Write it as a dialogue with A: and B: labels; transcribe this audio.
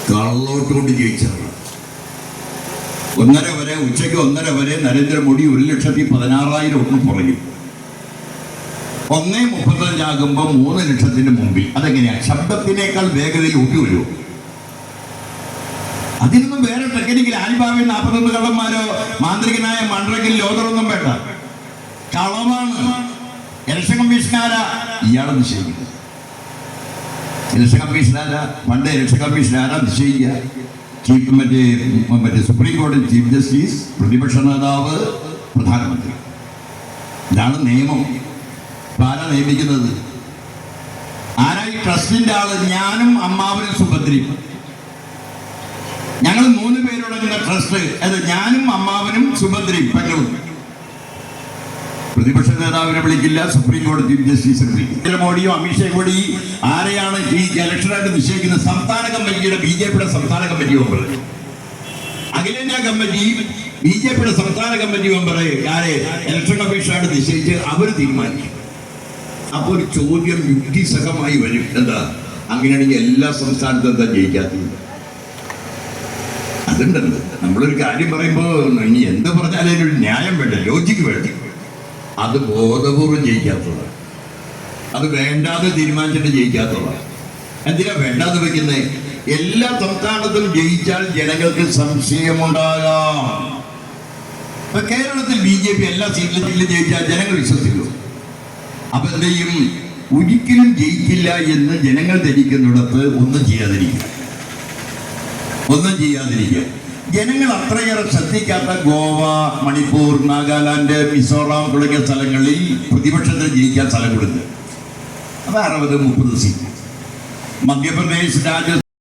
A: കള്ളോട്ടുകൊണ്ട് ജയിച്ചതാണ്. 1:30 വരെ, ഉച്ചയ്ക്ക് 1:30 വരെ നരേന്ദ്രമോദി 1,16,000 വോട്ടിന് പുറകിൽ. 1:35 ആകുമ്പോൾ 3 ലക്ഷത്തിന് മുമ്പിൽ. അതെങ്ങനെയാണ്? ശബ്ദത്തിനേക്കാൾ വേഗതയിൽ വോട്ട് വരുമോ? അതിനൊന്നും വേറെ ടെക്നിക്കൽ ആലിബാബയിൽ 41 കള്ളന്മാരോ മാന്ത്രികനായ മണ്ഡലത്തിൽ ലോതറൊന്നും വേണ്ട. കളവാണ്. ഇലക്ഷൻ കമ്മീഷനാരാ? ഇയാളെ നിശ്ചയിക്കുന്നത്. ഇലക്ഷൻ കമ്മീഷനാരാ? പണ്ട് ഇലക്ഷൻ കമ്മീഷനാരാ നിശ്ചയിക്കുക? മറ്റേ സുപ്രീം കോടതി ചീഫ് ജസ്റ്റിസ്, പ്രതിപക്ഷ നേതാവ്, പ്രധാനമന്ത്രി. ഇതാണ് നിയമം. ആരാ നിയമിക്കുന്നത്? ആരായി? ട്രസ്റ്റിന്റെ ആള്. ഞാനും അമ്മാവനും സുഭദ്രയും, ഞങ്ങൾ 3 പേരുടങ്ങുന്ന ട്രസ്റ്റ്. അത് ഞാനും അമ്മാവനും സുഭദ്രയും പെങ്ങളും. പ്രതിപക്ഷ നേതാവിനെ വിളിക്കില്ല, സുപ്രീം കോടതി ചീഫ് ജസ്റ്റിസ് വിളിക്കും. നരേന്ദ്രമോദിയോ അമിത്ഷാ കൂടി ആരെയാണ് ഈ ഇലക്ഷനായിട്ട് നിശ്ചയിക്കുന്നത്? സംസ്ഥാന കമ്മിറ്റിയുടെ, ബിജെപിയുടെ സംസ്ഥാന കമ്മിറ്റി മെമ്പർ, അഖിലേന്ത്യാ കമ്മിറ്റി, ബിജെപിയുടെ സംസ്ഥാന കമ്മിറ്റി മെമ്പർ ആരെ ഇലക്ഷൻ കമ്മീഷനായിട്ട് നിശ്ചയിച്ച് അവർ തീരുമാനിക്കും. അപ്പോൾ ഒരു ചോദ്യം യുക്തിസഹമായി വരും. എന്താ? അങ്ങനെയാണെങ്കിൽ എല്ലാ സംസ്ഥാനത്തും എന്താ ജയിക്കാത്തത്? അതുണ്ടല്ലോ. നമ്മളൊരു കാര്യം പറയുമ്പോൾ ഇനി എന്ത് പറഞ്ഞാലും അതിനൊരു ന്യായം വേണ്ട, ലോജിക്ക് വേണ്ട. അത് ബോധപൂർവം ജയിക്കാത്തതാണ്. അത് വേണ്ടാതെ തീരുമാനിച്ചിട്ട് ജയിക്കാത്തതാണ്. എന്തിനാ വേണ്ടാതെ വെക്കുന്നത്? എല്ലാ സംസ്ഥാനത്തും ജയിച്ചാൽ ജനങ്ങൾക്ക് സംശയമുണ്ടാകാം. ഇപ്പൊ കേരളത്തിൽ ബിജെപി എല്ലാ സീറ്റിലും ജയിച്ചാൽ ജനങ്ങൾ വിശ്വസിക്കും. അപ്പൊ എന്ത് ചെയ്യും? ഒരിക്കലും ജയിക്കില്ല എന്ന് ജനങ്ങൾ ധരിക്കുന്നിടത്ത് ഒന്നും ചെയ്യാതിരിക്കുക. ജനങ്ങൾ അത്രയേറെ ശ്രദ്ധിക്കാത്ത ഗോവ, മണിപ്പൂർ, നാഗാലാൻഡ്, മിസോറാം തുടങ്ങിയ സ്ഥലങ്ങളിൽ പ്രതിപക്ഷത്തിന് ജയിക്കാൻ സ്ഥലം കൊടുക്കുക. അത് 60-30 സീറ്റ്. മധ്യപ്രദേശ്, രാജസ്ഥാൻ